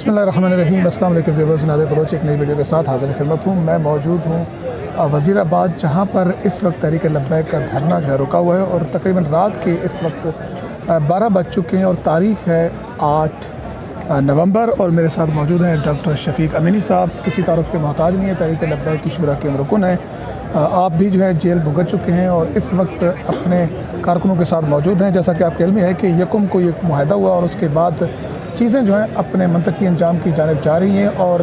बिस्मिल्लाहिर्रहमानिर्रहीम। अस्सलाम वालेकुम व्यूअर्स, नादिर बलोच एक नई वीडियो के साथ हाज़िर खिदमत हूँ। मैं मौजूद हूँ वज़ीराबाद, जहाँ पर इस वक्त तहरीक लब्बैक का धरना जो है रुका हुआ है और तकरीबन रात के इस वक्त 12 बज चुके हैं और तारीख़ है 8 नवंबर। और मेरे साथ मौजूद हैं डॉक्टर शफीक अमीनी साहब। किसी तारुफ के मोहताज नहीं है, तहरीक लब्बैक की शुरा के रुकन है। आप भी जो है जेल भुगत चुके हैं और इस वक्त अपने कारकुनों के साथ मौजूद हैं। जैसा कि आपके इल्म में है कि यकम को एक मुआहदा हुआ और उसके बाद चीज़ें जो हैं अपने मंतकी अंजाम की जानिब जा रही हैं और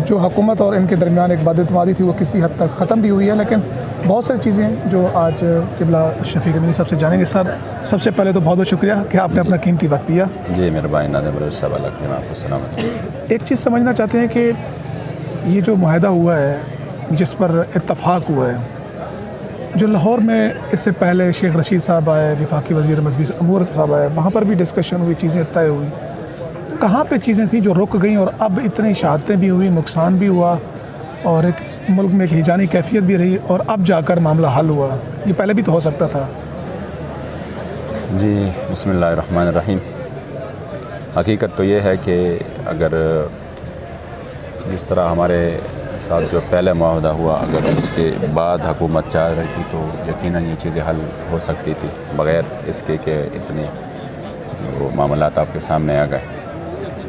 जो हुकूमत और इनके दरमियान एक बदइतमादी थी वो किसी हद तक ख़त्म भी हुई है। लेकिन बहुत सारी चीज़ें जो आज क़िबला शफीक अमीनी साहब से जानेंगे। सर, सबसे पहले तो बहुत बहुत शुक्रिया कि आपने अपना कीमती वक्त दिया। जी मेहरबानी, नादिर बलोच साहब, आपको सलामत। एक चीज़ समझना चाहते हैं कि ये जो मुआहदा हुआ है, जिस पर इत्तफाक हुआ है, जो लाहौर में इससे पहले शेख रशीद साहब आए, वफाकी वज़ीर मज़बी अमूर साहब आए, वहाँ पर भी डिस्कशन हुई, चीज़ें तय हुई। कहाँ पे चीज़ें थी जो रुक गई और अब इतनी शहादतें भी हुई, नुकसान भी हुआ और एक मुल्क में एक हिजानी कैफियत भी रही और अब जाकर मामला हल हुआ? ये पहले भी तो हो सकता था। जी बिस्मिल्लाहिर्रहमानिर्रहीम। हकीकत तो ये है कि अगर जिस तरह हमारे साथ जो पहले मुआहदा हुआ, अगर उसके बाद हुकूमत चाह रही थी तो यकीनन ये चीज़ें हल हो सकती थी, बग़ैर इसके कि इतने वो मामलात आपके सामने आ गए।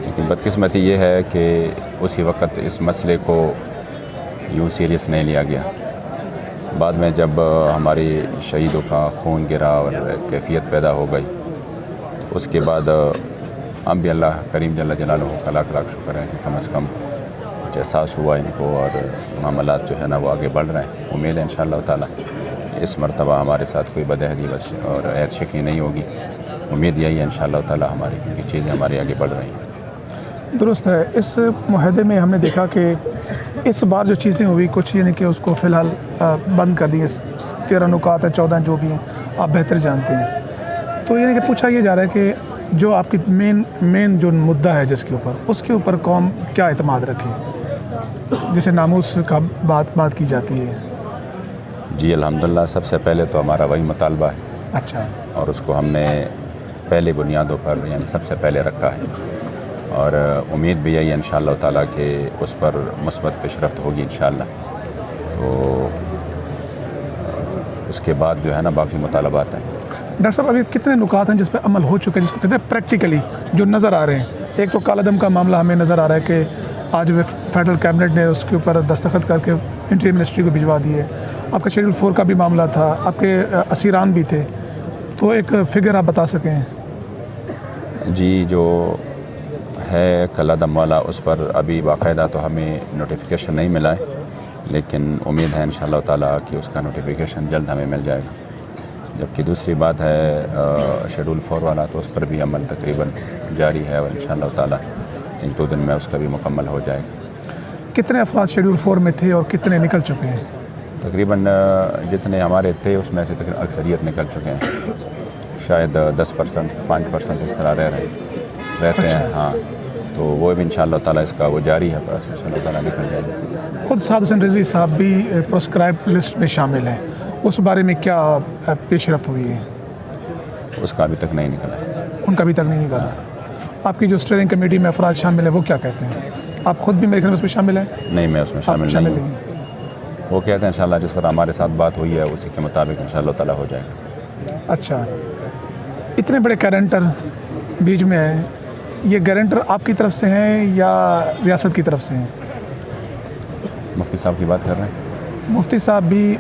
लेकिन बदकिस्मती ये है कि उसी वक्त इस मसले को यूँ सीरियस नहीं लिया गया। बाद में जब हमारी शहीदों का खून गिरा और कैफियत पैदा हो गई, तो उसके बाद अब भी अल्लाह करीम जल्ल जलालुहु का लाख लाख शुक्र है कि कम से कम कुछ एहसास हुआ इनको और मामलात जो है ना वो आगे बढ़ रहे हैं। उम्मीद है इंशाअल्लाह ताला इस मरतबा हमारे साथ कोई बदहदी बस और ऐद शिकनी नहीं होगी। उम्मीद यही है इंशाअल्लाह ताला हमारी, क्योंकि चीज़ें हमारी आगे बढ़ रही हैं। दुरुस्त है। इस मुआहदे में हमने देखा कि इस बार जो चीज़ें हुई कुछ यानी कि उसको फ़िलहाल बंद कर दिए। 13 नुकात है, 14 जो भी हैं, आप बेहतर जानते हैं। तो यानी कि पूछा ये जा रहा है कि जो आपकी मेन जो मुद्दा है जिसके ऊपर, उसके ऊपर कौम क्या एतमाद रखे, जैसे नामूस का बात की जाती है? जी अल्हम्दुलिल्लाह, सबसे पहले तो हमारा वही मुतालबा है। अच्छा। और उसको हमने पहले बुनियादों पर यानी सबसे पहले रखा है और उम्मीद भी यही है इंशाअल्लाह ताला कि उस पर मुस्बत पेशरफ्त होगी इंशाअल्लाह। तो उसके बाद जो है ना बाकी मुतालबात हैं। डॉक्टर साहब, अभी कितने नुकात हैं जिस पर अमल हो चुके हैं, जिसको कहते हैं प्रैक्टिकली जो नज़र आ रहे हैं? एक तो कालादम का मामला हमें नज़र आ रहा है कि आज फेडरल कैबिनेट ने उसके ऊपर दस्तखत करके इंटीरियर मिनिस्ट्री को भिजवा दिए। आपका शेड्यूल 4 का भी मामला था, आपके असीरान भी थे, तो एक फ़िगर आप बता सकें? जी, जो है कलादम वाला, उस पर अभी बाकायदा तो हमें नोटिफिकेशन नहीं मिला है, लेकिन उम्मीद है इंशाअल्लाह ताला कि उसका नोटिफिकेशन जल्द हमें मिल जाएगा। जबकि दूसरी बात है शेड्यूल 4 वाला, तो उस पर भी अमल तकरीबन जारी है और इंशाअल्लाह ताला 1-2 दिन में उसका भी मुकम्मल हो जाएगा। कितने अफराद शेड्यूल 4 में थे और कितने निकल चुके हैं? तकरीबन जितने हमारे थे उसमें से तकरीबन अक्सरियत निकल चुके हैं। शायद 10% 5% इस तरह रहते हैं। हाँ, तो वो भी इंशाअल्लाह ताला इसका वो जारी है, बस इंशाअल्लाह ताला निकल जाएगी। खुद साद हुसैन रिजवी साहब भी प्रोस्क्राइब लिस्ट में शामिल हैं, उस बारे में क्या पेशरफ्त हुई है? उसका अभी तक नहीं निकला। उनका अभी तक नहीं निकला। आपकी जो स्टीयरिंग कमेटी में अफराद शामिल है वो क्या कहते हैं? आप खुद भी मेरे ख्याल में उसमें शामिल हैं? नहीं, मैं उसमें शामिल नहीं हूँ। वो कहते हैं इंशाअल्लाह जिस तरह हमारे साथ बात हुई है उसी के मुताबिक इंशाअल्लाह ताला हो जाएगा। अच्छा, इतने बड़े गारंटर बीच में है, ये गारंटर आपकी तरफ से हैं या रियासत की तरफ से हैं? मुफ्ती साहब की बात कर रहे हैं? मुफ्ती साहब भी,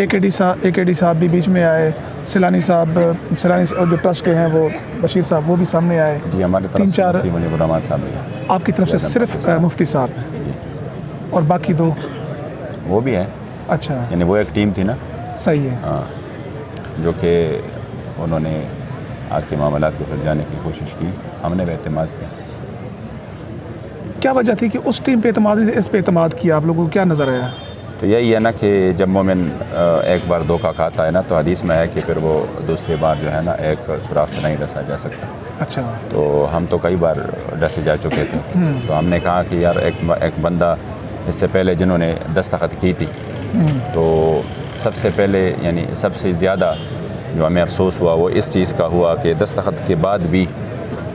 AKD साहब भी बीच में आए, सिलानी और जो ट्रस्ट के हैं वो बशीर साहब, वो भी सामने आए। जी, हमारी तरफ 3-4 साहब भी। आपकी तरफ से सिर्फ मुफ्ती साहब और बाकी 2 वो भी है? अच्छा, यानी वो एक टीम थी ना? सही है। हाँ, जो कि उन्होंने आके मामलात को सुलझाने की कोशिश की, हमने भी एतमाद किया। क्या वजह थी कि उस टीम पे एतमाद नहीं, इस पे एतमाद किया? आप लोगों को क्या नज़र आया? तो यही है ना कि जब मोमिन एक बार धोखा खाता है ना, तो हदीस में है कि फिर वो दूसरी बार जो है ना एक सुराख से नहीं डसा जा सकता। अच्छा। तो हम तो कई बार डसे जा चुके थे, तो हमने कहा कि यार एक बंदा इससे पहले जिन्होंने दस्तखत की थी, तो सबसे पहले यानी सबसे ज़्यादा जो हमें अफसोस हुआ वो इस चीज़ का हुआ कि दस्तखत के बाद भी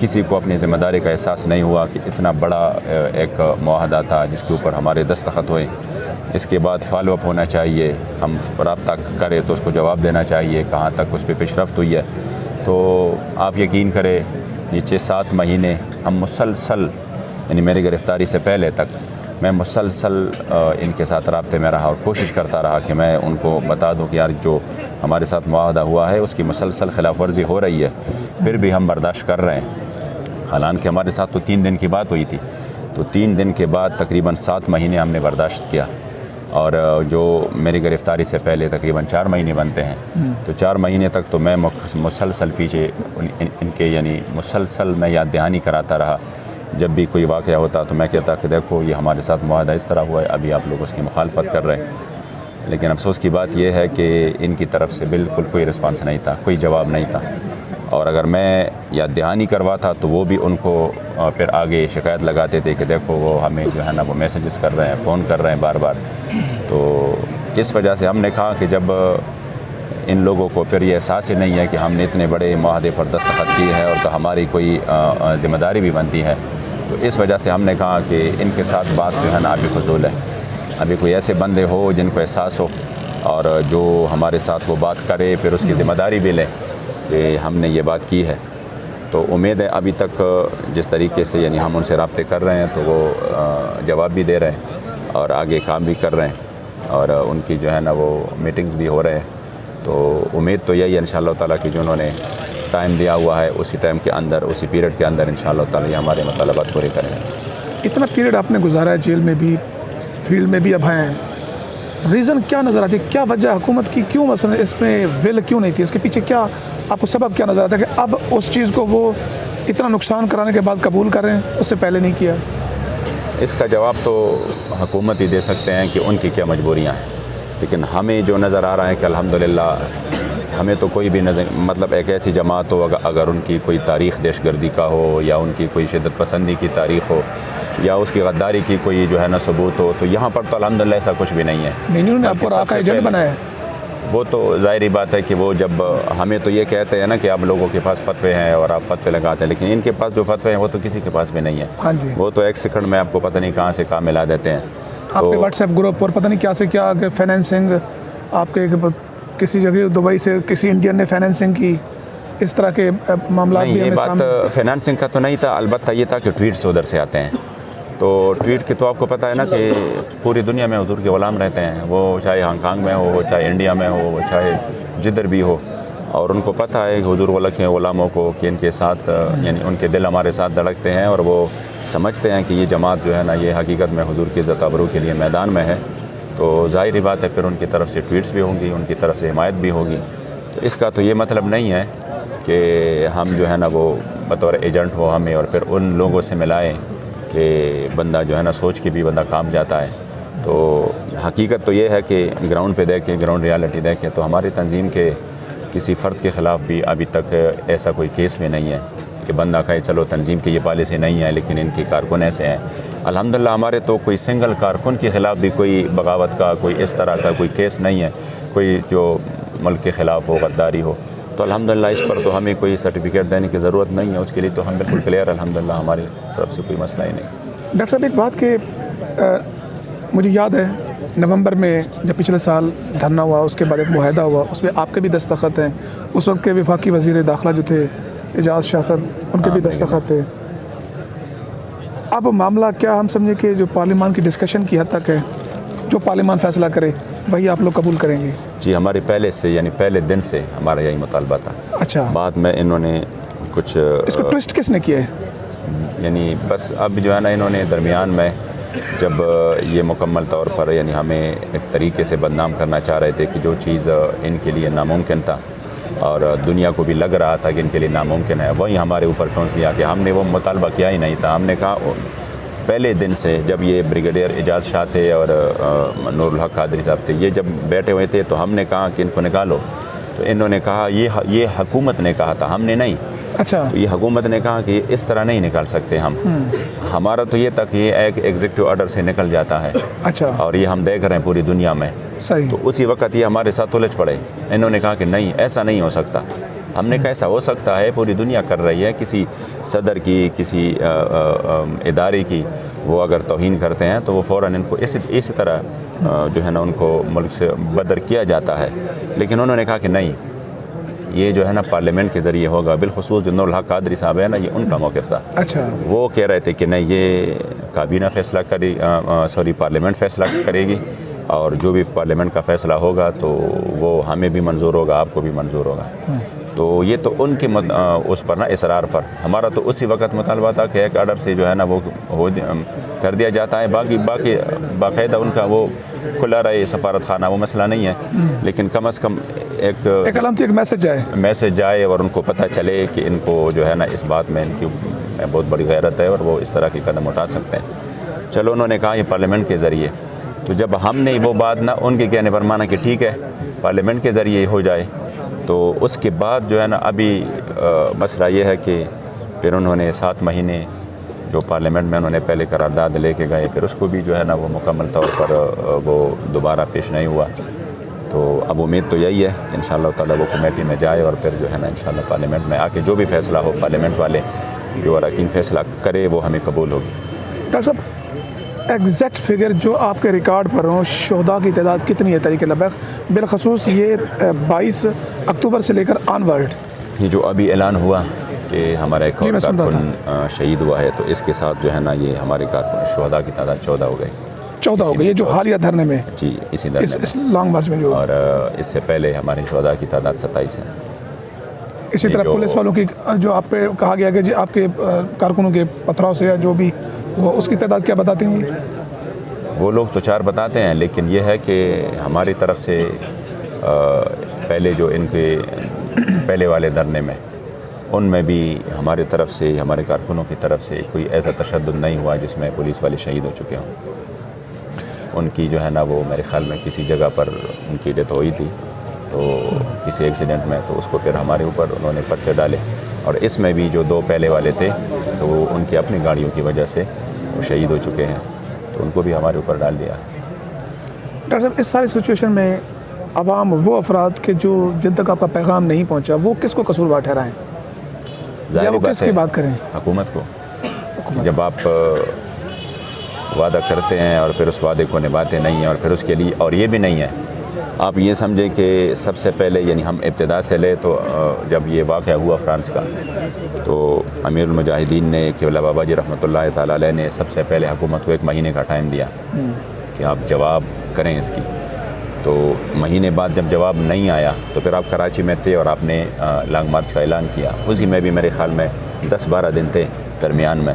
किसी को अपनी ज़िम्मेदारी का एहसास नहीं हुआ कि इतना बड़ा एक मुआहदा था जिसके ऊपर हमारे दस्तखत हुए। इसके बाद फॉलो अप होना चाहिए, हम रब्ता करें तो उसको जवाब देना चाहिए कहाँ तक उस पर पेशरफ्त हुई है। तो आप यकीन करें ये 6-7 महीने हम मुसलसल, यानी मेरी गिरफ़्तारी से पहले तक मैं मुसलसल इनके साथ राब्ते में रहा और कोशिश करता रहा कि मैं उनको बता दूं कि यार जो हमारे साथ मुआहदा हुआ है उसकी मुसलसल खिलाफ वर्जी हो रही है, फिर भी हम बर्दाश्त कर रहे हैं। हालांकि हमारे साथ तो 3 दिन की बात हुई थी, तो 3 दिन के बाद तकरीबन 7 महीने हमने बर्दाश्त किया। और जो मेरी गिरफ़्तारी से पहले तकरीबन 4 महीने बनते हैं, तो 4 महीने तक तो मैं मुसलसल पीछे इनके यानी मुसलसल मैं याद दहानी कराता रहा। जब भी कोई वाक़या होता तो मैं कहता कि देखो ये हमारे साथ मुआहदा इस तरह हुआ है, अभी आप लोग उसकी मुखालफत कर रहे हैं। लेकिन अफसोस की बात यह है कि इनकी तरफ से बिल्कुल कोई रिस्पांस नहीं था, कोई जवाब नहीं था। और अगर मैं याद दहानी करवाता तो वो भी उनको फिर आगे शिकायत लगाते थे कि देखो वो हमें जो है ना वो मैसेजेस कर रहे हैं, फ़ोन कर रहे हैं बार बार। तो इस वजह से हमने कहा कि जब इन लोगों को फिर ये एहसास ही नहीं है कि हमने इतने बड़े मुआहदे पर दस्तखत किए हैं और तो हमारी कोई ज़िम्मेदारी भी बनती है, तो इस वजह से हमने कहा कि इनके साथ बात जो है ना अभी फजूल है। अभी कोई ऐसे बंदे हो जिनको एहसास हो और जो हमारे साथ वो बात करे, फिर उसकी ज़िम्मेदारी भी लें कि हमने ये बात की है। तो उम्मीद है अभी तक जिस तरीके से यानी हम उनसे राब्ते कर रहे हैं तो वो जवाब भी दे रहे हैं और आगे काम भी कर रहे हैं और उनकी जो है ना वो मीटिंग्स भी हो रहे हैं। तो उम्मीद तो यही है इंशाअल्लाह ताला कि जो उन्होंने टाइम दिया हुआ है उसी टाइम के अंदर, उसी पीरियड के अंदर इंशाअल्लाह ताला ये हमारे मतलबात पूरे करेंगे। इतना पीरियड आपने गुजारा है जेल में भी, फील्ड में भी, अब हैं, रीज़न क्या नज़र आती है, क्या वजह हुकूमत की, क्यों मसलन इसमें विल क्यों नहीं थी, इसके पीछे क्या आपको सबब क्या नज़र आता है कि अब उस चीज़ को वो इतना नुकसान कराने के बाद कबूल करें, उससे पहले नहीं किया? इसका जवाब तो हुकूमत ही दे सकते हैं कि उनकी क्या मजबूरियाँ हैं। लेकिन हमें जो नज़र आ रहा है कि अल्हम्दुलिल्लाह हमें तो कोई भी नज़र मतलब एक ऐसी जमात हो अगर उनकी कोई तारीख़ दहशतगर्दी का हो या उनकी कोई शिद्दत पसंदी की तारीख़ हो या उसकी गद्दारी की कोई जो है ना सबूत हो, तो यहाँ पर तो अल्हम्दुलिल्लाह ऐसा कुछ भी नहीं है। मेन्यू ने आपको राका एजेंट बनाया, वो तो ज़ाहिर बात है कि वो जब हमें तो ये कहते हैं ना कि आप लोगों के पास फतवे हैं और आप फतवे लगाते हैं, लेकिन इनके पास जो फतवे हैं वो तो किसी के पास भी नहीं है। हाँ जी, वो तो एक सेकंड में आपको पता नहीं कहाँ से कहाँ मिला देते हैं। आपके व्हाट्सएप ग्रुप और पता नहीं क्या से क्या फाइनेंसिंग, आपके किसी जगह दुबई से किसी इंडियन ने फाइनेंसिंग की, इस तरह के मामला भी ये बात फाइनेंसिंग का तो नहीं था, अलबत्ता ये था कि ट्वीट्स उधर से आते हैं। तो ट्वीट की तो आपको पता है ना कि पूरी दुनिया में हुजूर के ग़ुलाम रहते हैं, वो चाहे हांगकांग में हो, चाहे इंडिया में हो, चाहे जिधर भी हो, और उनको पता है कि हुजूर के ग़ुलामों को कि इनके साथ यानी उनके दिल हमारे साथ धड़कते हैं और वो समझते हैं कि ये जमात जो है ना ये हकीकत में हुजूर की इज़्ज़त आबरू के लिए मैदान में है। तो ज़ाहिर बात है फिर उनकी तरफ से ट्वीट्स भी होंगी, उनकी तरफ से हिमायत भी होगी। तो इसका तो ये मतलब नहीं है कि हम जो है ना वो बतौर एजेंट हो हमें और फिर उन लोगों से मिलाएं कि बंदा जो है ना सोच के भी बंदा काम जाता है। तो हकीकत तो ये है कि ग्राउंड पे देखें, ग्राउंड रियलिटी देखें तो हमारी तंजीम के किसी फ़र्द के ख़िलाफ़ भी अभी तक ऐसा कोई केस में नहीं है कि बंदा कहे चलो तंजीम की ये पॉलिसी नहीं है लेकिन इनके कारकुन ऐसे हैं। अल्हम्दुलिल्लाह हमारे तो कोई सिंगल कारकुन के ख़िलाफ़ भी कोई बगावत का कोई इस तरह का कोई केस नहीं है, कोई जो मुल्क के ख़िलाफ़ हो, गद्दारी हो। तो अल्हम्दुलिल्लाह इस पर तो हमें कोई सर्टिफिकेट देने की ज़रूरत नहीं है, उसके लिए तो हम बिल्कुल क्लियर अल्हम्दुलिल्लाह हमारी तरफ से कोई मसला ही नहीं। डॉक्टर साहब एक बात कि मुझे याद है नवंबर में जब पिछले साल धरना हुआ, उसके बाद एक मुआहदा हुआ, उसमें आपके भी दस्तखत हैं, उस वक्त के वफाकी वज़ीर दाखिला जो थे एजाज़ शाह साहब, उनके भी दस्तखत थे। अब मामला क्या हम समझें कि जो पार्लियामान की डिस्कशन की हद तक है, जो पार्लियामान फ़ैसला करे वही आप लोग कबूल करेंगे? जी, हमारे पहले से यानी पहले दिन से हमारा यही मुतालबा था। अच्छा, बाद में इन्होंने कुछ इसको ट्विस्ट किसने किया है? यानी बस अब जो है ना इन्होंने दरमियान में जब ये मुकम्मल तौर पर यानी हमें एक तरीके से बदनाम करना चाह रहे थे कि जो चीज़ इनके लिए नामुमकिन था और दुनिया को भी लग रहा था कि इनके लिए नामुमकिन है, वही हमारे ऊपर टोंस दिया कि हमने वो मुतालबा किया ही नहीं था। हमने कहा पहले दिन से जब ये ब्रिगेडियर एजाज़ शाह थे और नूरुल हक कादरी साहब थे, ये जब बैठे हुए थे तो हमने कहा कि इनको निकालो, तो इन्होंने कहा ये हुकूमत ने कहा था, हमने नहीं। अच्छा, तो ये हुकूमत ने कहा कि इस तरह नहीं निकाल सकते हम। हमारा तो ये था कि ये एक एग्जीक्यूटिव ऑर्डर से निकल जाता है। अच्छा, और ये हम देख रहे हैं पूरी दुनिया में। सही। तो उसी वक्त ये हमारे साथ उलझ पड़े। इन्होंने कहा कि नहीं, ऐसा नहीं हो सकता। ہم نے کہا ایسا ہو سکتا ہے، پوری دنیا کر رہی ہے، کسی صدر کی، کسی ادارے کی وہ اگر توہین کرتے ہیں تو وہ فوراً ان کو اسی طرح جو ہے نا ان کو ملک سے بدر کیا جاتا ہے. لیکن انہوں نے کہا کہ نہیں، یہ جو ہے نا پارلیمنٹ کے ذریعے ہوگا. بالخصوص جو نور الحق قادری صاحب ہے نا، یہ ان کا موقف تھا. اچھا. وہ کہہ رہے تھے کہ نہیں، یہ کابینہ فیصلہ پارلیمنٹ فیصلہ کرے گی، اور جو بھی پارلیمنٹ کا فیصلہ ہوگا تو وہ ہمیں بھی منظور ہوگا، آپ کو بھی منظور ہوگا. تو یہ تو ان کے اس پر نا اصرار پر. ہمارا تو اسی وقت مطالبہ تھا کہ ایک آرڈر سے جو ہے نا وہ کر دیا جاتا ہے. باقی باقاعدہ ان کا وہ کھلا رہے سفارت خانہ، وہ مسئلہ نہیں ہے، لیکن کم از کم ایک میسج جائے اور ان کو پتہ چلے کہ ان کو جو ہے نا اس بات میں ان کی بہت بڑی غیرت ہے اور وہ اس طرح کی قدم اٹھا سکتے ہیں. چلو انہوں نے کہا یہ پارلیمنٹ کے ذریعے. تو جب ہم نے وہ بات نہ ان کے کہنے پر مانا کہ ٹھیک ہے پارلیمنٹ کے ذریعے ہو جائے، تو اس کے بعد جو ہے نا ابھی مسئلہ یہ ہے کہ پھر انہوں نے 7 مہینے جو پارلیمنٹ میں انہوں نے پہلے قرارداد لے کے گئے، پھر اس کو بھی جو ہے نا وہ مکمل طور پر وہ دوبارہ پیش نہیں ہوا. تو اب امید تو یہی ہے کہ انشاءاللہ تعالیٰ وہ کمیٹی میں جائے اور پھر جو ہے نا انشاءاللہ پارلیمنٹ میں آ کے جو بھی فیصلہ ہو، پارلیمنٹ والے جو اراکین فیصلہ کرے وہ ہمیں قبول ہوگی. ڈاکٹر صاحب، ایگزیکٹ فگر جو آپ کے ریکارڈ پر ہوں، شہداء کی تعداد کتنی ہے تحریک لبیک بالخصوص یہ 22 اکتوبر سے لے کر آن ورلڈ؟ یہ جو ابھی اعلان ہوا کہ ہمارا ایک اور کارکن شہید ہوا ہے، تو اس کے ساتھ جو ہے نا یہ ہمارے کارکن شہداء کی تعداد 14 ہو گئی. 14 ہو گئی، یہ جو حالیہ دھرنے میں؟ جی، اسی دھرنے میں، اس لانگ مارچ میں جو. اور اس سے پہلے ہماری شہداء کی تعداد 27 ہے. اسی طرح پولیس والوں کی جو آپ پہ کہا گیا کہ آپ کے کارکنوں کے پتھراؤ سے جو بھی، وہ اس کی تعداد کیا بتاتے ہیں؟ وہ لوگ تو 4 بتاتے ہیں، لیکن یہ ہے کہ ہماری طرف سے پہلے جو ان کے پہلے والے دھرنے میں، ان میں بھی ہماری طرف سے، ہمارے کارکنوں کی طرف سے کوئی ایسا تشدد نہیں ہوا جس میں پولیس والے شہید ہو چکے ہوں. ان کی جو ہے نا وہ میرے خیال میں کسی جگہ پر ان کی ڈیتھ ہوئی تھی، تو کسی ایکسیڈنٹ میں، تو اس کو پھر ہمارے اوپر انہوں نے پرچے ڈالے. اور اس میں بھی جو 2 پہلے والے تھے تو وہ ان کی اپنی گاڑیوں کی وجہ سے وہ شہید ہو چکے ہیں، تو ان کو بھی ہمارے اوپر ڈال دیا. ڈاکٹر صاحب، اس ساری سچویشن میں عوام، وہ افراد کے جو جن تک آپ کا پیغام نہیں پہنچا، وہ کس کو قصوروار ٹھہرائیں؟ ظاہر کس کی بات کریں؟ حکومت کو. جب آپ وعدہ کرتے ہیں اور پھر اس وعدے کو نبھاتے نہیں ہیں، اور پھر اس کے لیے، اور یہ بھی نہیں ہے، آپ یہ سمجھیں کہ سب سے پہلے، یعنی ہم ابتدا سے لے تو جب یہ واقعہ ہوا فرانس کا، تو امیر المجاہدین نے قبلہ بابا جی رحمۃ اللہ تعالیٰ علیہ نے سب سے پہلے حکومت کو 1 مہینے کا ٹائم دیا کہ آپ جواب کریں اس کی. تو مہینے بعد جب جواب نہیں آیا تو پھر آپ کراچی میں تھے اور آپ نے لانگ مارچ کا اعلان کیا. اسی میں بھی میرے خیال میں 10-12 دن تھے درمیان میں،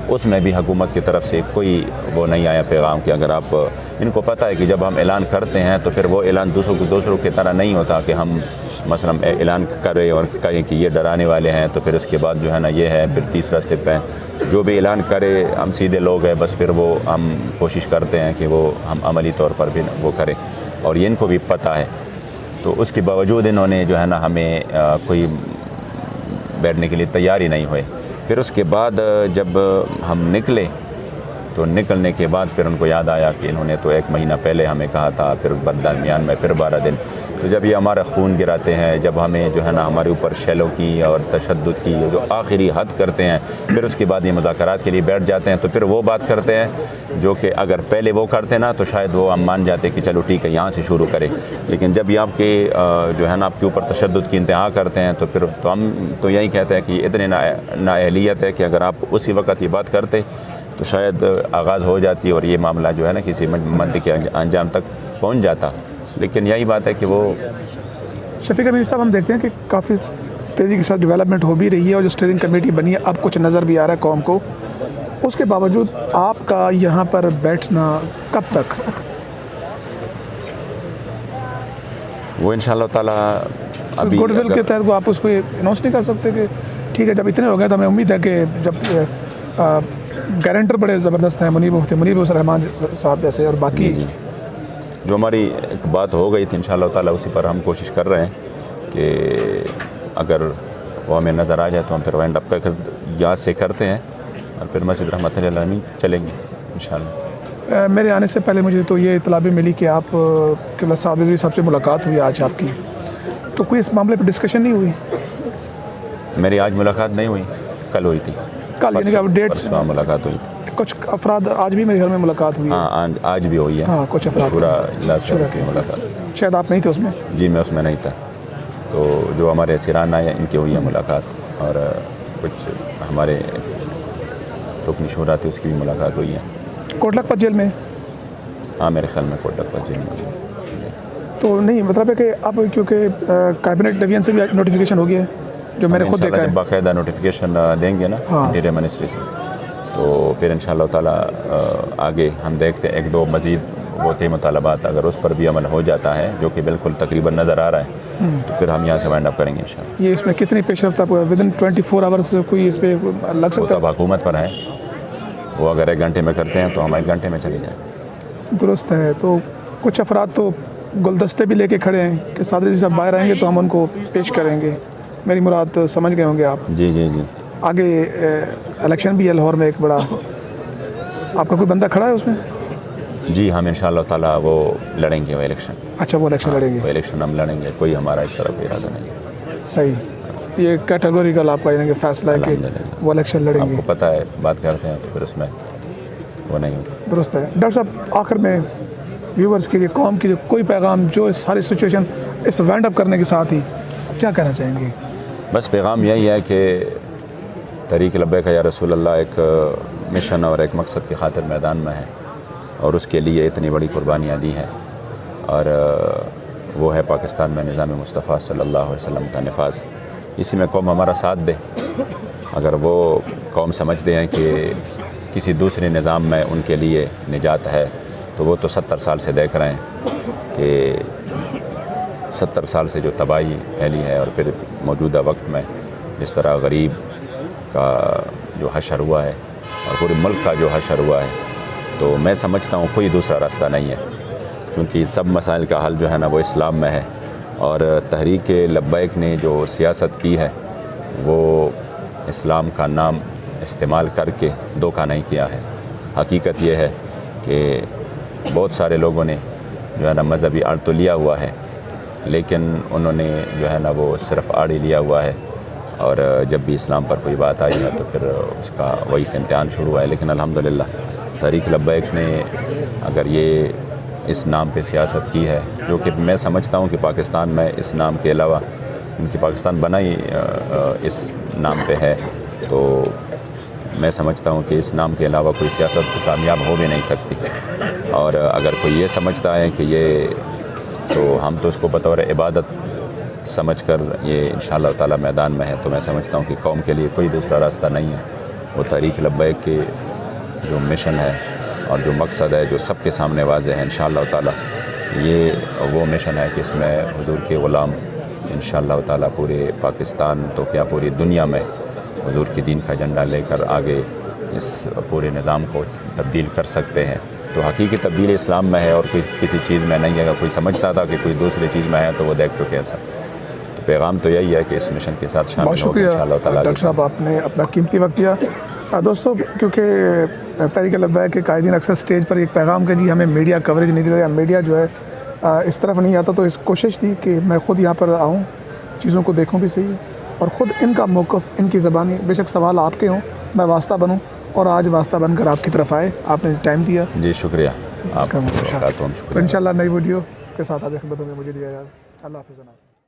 اس میں بھی حکومت کی طرف سے کوئی وہ نہیں آیا پیغام کہ اگر آپ، ان کو پتہ ہے کہ جب ہم اعلان کرتے ہیں تو پھر وہ اعلان دوسروں کی طرح نہیں ہوتا کہ ہم مثلا اعلان کریں اور کہیں کہ یہ ڈرانے والے ہیں، تو پھر اس کے بعد جو ہے نا یہ ہے، پھر تیسرا اسٹیپ ہے جو بھی اعلان کرے، ہم سیدھے لوگ ہیں، بس پھر وہ ہم کوشش کرتے ہیں کہ وہ ہم عملی طور پر بھی وہ کریں، اور یہ ان کو بھی پتہ ہے. تو اس کے باوجود انہوں نے جو ہے نا ہمیں کوئی بیٹھنے کے لیے تیار ہی نہیں ہوئے. پھر اس کے بعد جب ہم نکلے تو نکلنے کے بعد پھر ان کو یاد آیا کہ انہوں نے تو 1 مہینہ پہلے ہمیں کہا تھا، پھر درمیان میں پھر 12 دن. تو جب یہ ہمارا خون گراتے ہیں، جب ہمیں جو ہے نا ہمارے اوپر شیلوں کی اور تشدد کی جو آخری حد کرتے ہیں، پھر اس کے بعد یہ مذاکرات کے لیے بیٹھ جاتے ہیں، تو پھر وہ بات کرتے ہیں جو کہ اگر پہلے وہ کرتے نا تو شاید وہ ہم مان جاتے کہ چلو ٹھیک ہے یہاں سے شروع کریں. لیکن جب یہ آپ کے جو ہے نا آپ کے اوپر تشدد کی انتہا کرتے ہیں تو پھر تو ہم تو یہی کہتے ہیں کہ یہ اتنی نااہلیت ہے کہ اگر آپ اسی وقت یہ بات کرتے تو شاید آغاز ہو جاتی اور یہ معاملہ جو ہے نا کسی منطقی انجام تک پہنچ جاتا. لیکن یہی بات ہے کہ وہ شفیق امینی صاحب، ہم دیکھتے ہیں کہ کافی تیزی کے ساتھ ڈیولپمنٹ ہو بھی رہی ہے اور جو اسٹیئرنگ کمیٹی بنی ہے اب کچھ نظر بھی آ رہا ہے قوم کو. اس کے باوجود آپ کا یہاں پر بیٹھنا کب تک؟ وہ انشاءاللہ تعالیٰ ابھی گڈ ول کے تحت آپ اس کو اناؤنس نہیں کر سکتے کہ ٹھیک ہے جب اتنے ہو گئے تو ہمیں امید ہے کہ جب گارنٹر بڑے زبردست ہیں، منیب الرحمان صاحب جیسے اور باقی جی جو ہماری ایک بات ہو گئی تھی انشاءاللہ تعالیٰ اسی پر ہم کوشش کر رہے ہیں کہ اگر وہ ہمیں نظر آ جائے تو ہم پھر وائنڈ اپ کر یاد سے کرتے ہیں اور پھر مسجد رحمت اللہ علیہ چلیں گے انشاءاللہ. میرے آنے سے پہلے مجھے تو یہ اطلاع بھی ملی کہ آپ قبلہ صاحب رضوی صاحب سے ملاقات ہوئی آج آپ کی، تو کوئی اس معاملے پہ ڈسکشن نہیں ہوئی؟ मेरी आज मुलाकात नहीं हुई, कल हुई थी। कल यानी कि अब डेट परसों मुलाकात हुई थी। कुछ अफराद आज भी मेरे घर में मुलाकात हुई है। हाँ, आज भी हुई है। हाँ, कुछ अफराद पूरा इजलास की मुलाकात। शायद आप नहीं थे उसमें? जी, मैं उसमें नहीं था। तो जो हमारे सिरान आए इनकी हुई है मुलाकात, और कुछ हमारे रुकन शूरा थे उसकी भी मुलाकात हुई है। कोटलखपत जेल में? हाँ, मेरे ख्याल में कोटलखपत जेल में। तो नहीं मतलब है कि अब क्योंकि कैबिनेट डिवीजन से भी नोटिफिकेशन हो गया है, जो मैंने खुद देखा है। बाकायदा नोटिफिकेशन देंगे ना इंटीरियर मिनिस्ट्री से, तो फिर इंशाअल्लाह ताला आगे हम देखते हैं 1-2 मज़ीद वो थे मुतालबात, अगर उस पर भी अमल हो जाता है जो कि बिल्कुल तकरीबन नज़र आ रहा है, तो फिर हम यहाँ से वाइंड अप करेंगे इंशाअल्लाह। ये इसमें कितनी पेशरफ्त आपको विदिन 24 आवर्स कोई इस पर लग सकता है? वो तो हुकूमत पर है, वो अगर 1 घंटे में करते हैं तो हम 1 घंटे में चले जाएँ। दुरुस्त है। तो कुछ अफराद तो गुलदस्ते भी लेके खड़े हैं कि सादर जी साहब बाहर आएंगे तो हम उनको पेश करेंगे। मेरी मुराद समझ गए होंगे आप? जी जी जी। आगे इलेक्शन भी है लाहौर में एक बड़ा, आपका कोई बंदा खड़ा है उसमें? जी, हम इंशाअल्लाह ताला वो लड़ेंगे वो इलेक्शन। अच्छा, वो इलेक्शन लड़ेंगे? वो इलेक्शन हम लड़ेंगे, कोई हमारा इस तरह कोई इरादा नहीं है। सही, ये कैटेगोरिकल आपका यानी कि फैसला है कि वो इलेक्शन लड़ेंगे। आपको पता है, बात करते हैं तो फिर उसमें वो नहीं होता। दुरुस्त है। डॉक्टर साहब, आखिर में व्यूवर्स के लिए, कौम के लिए कोई पैगाम जो इस सारी सिचुएशन इस वाइंड अप करने के साथ ही क्या कहना चाहेंगे? बस पैगाम यही है कि तहरीक लब्बैक या रसूल अल्लाह एक मिशन और एक मकसद की खातिर मैदान में है, और उसके लिए इतनी बड़ी कुर्बानियाँ दी हैं, और वो है पाकिस्तान में निज़ाम मुस्तफ़ा सल्लल्लाहु अलैहि वसल्लम का नफाज। इसी में कौम हमारा साथ दे। अगर वो कौम समझते हैं कि किसी दूसरे निज़ाम में उनके लिए निजात है, तो वो तो 70 साल से देख रहे हैं कि 70 साल से जो तबाही फैली है, और फिर मौजूदा वक्त में जिस तरह गरीब का जो हशर हुआ है और पूरे मुल्क का जो हशर हुआ है, तो मैं समझता हूँ कोई दूसरा रास्ता नहीं है, क्योंकि सब मसाइल का हल जो है ना वो इस्लाम में है। और तहरीक लब्बैक ने जो सियासत की है वो इस्लाम का नाम इस्तेमाल करके धोखा नहीं किया है। हकीकत ये है कि बहुत सारे लोगों ने जो है ना मज़हबी आड़ तो लिया हुआ है, लेकिन उन्होंने जो है ना वो सिर्फ़ आड़ ही लिया हुआ है, और जब भी इस्लाम पर कोई बात आई है तो फिर उसका वही से इम्तिहान शुरू हुआ है। लेकिन अल्हम्दुलिल्लाह तहरीक लब्बैक ने अगर ये इस नाम पे सियासत की है, जो कि मैं समझता हूँ कि पाकिस्तान में इस नाम के अलावा, क्योंकि पाकिस्तान बना ही इस नाम पे है, तो मैं समझता हूँ कि इस नाम के अलावा कोई सियासत कामयाब हो भी नहीं सकती। और अगर कोई ये समझता है कि ये, तो हम तो उसको बतौर इबादत समझकर ये इंशाअल्लाह ताला मैदान में है, तो मैं समझता हूँ कि कौम के लिए कोई दूसरा रास्ता नहीं है। वो तहरीक लब्बैक के जो मिशन है और जो मकसद है, जो सबके सामने वाज़ेह है, इंशाअल्लाह ताला ये वो मिशन है कि इसमें हुज़ूर के ग़ुलाम इंशाअल्लाह ताला पूरे पाकिस्तान तो क्या पूरी दुनिया में हुज़ूर के दीन का झंडा लेकर आगे इस पूरे निज़ाम को तब्दील कर सकते हैं। तो हकीकी तब्दीली इस्लाम में है और कोई किसी चीज़ में नहीं है। अगर कोई समझता था कि कोई दूसरी चीज़ में है तो वो देख चुके हैं सब। तो पैगाम तो यही है कि इस मिशन के साथ शामिल हो इंशाअल्लाह ताला। डॉक्टर साहब, आपने अपना कीमती वक्त दिया। दोस्तों, क्योंकि तहरीक लब्बैक के कायदीन अक्सर स्टेज पर एक पैगाम का जी हमें मीडिया कवरेज नहीं देता, या मीडिया जो है इस तरफ नहीं आता, तो इस कोशिश थी कि मैं ख़ुद यहाँ पर आऊँ, चीज़ों को देखूँ भी सही, और ख़ुद इनका मौक़िफ़, इनकी ज़बानी, बेशक सवाल आपके हों, मैं वास्ता बनूँ, और आज वास्ता बनकर आपकी तरफ आए, आपने टाइम दिया। जी शुक्रिया आपका। तो इंशाअल्लाह नई वीडियो के साथ आज खिदमत में मुझे दिया जाए। अल्लाह हाफ़िज़।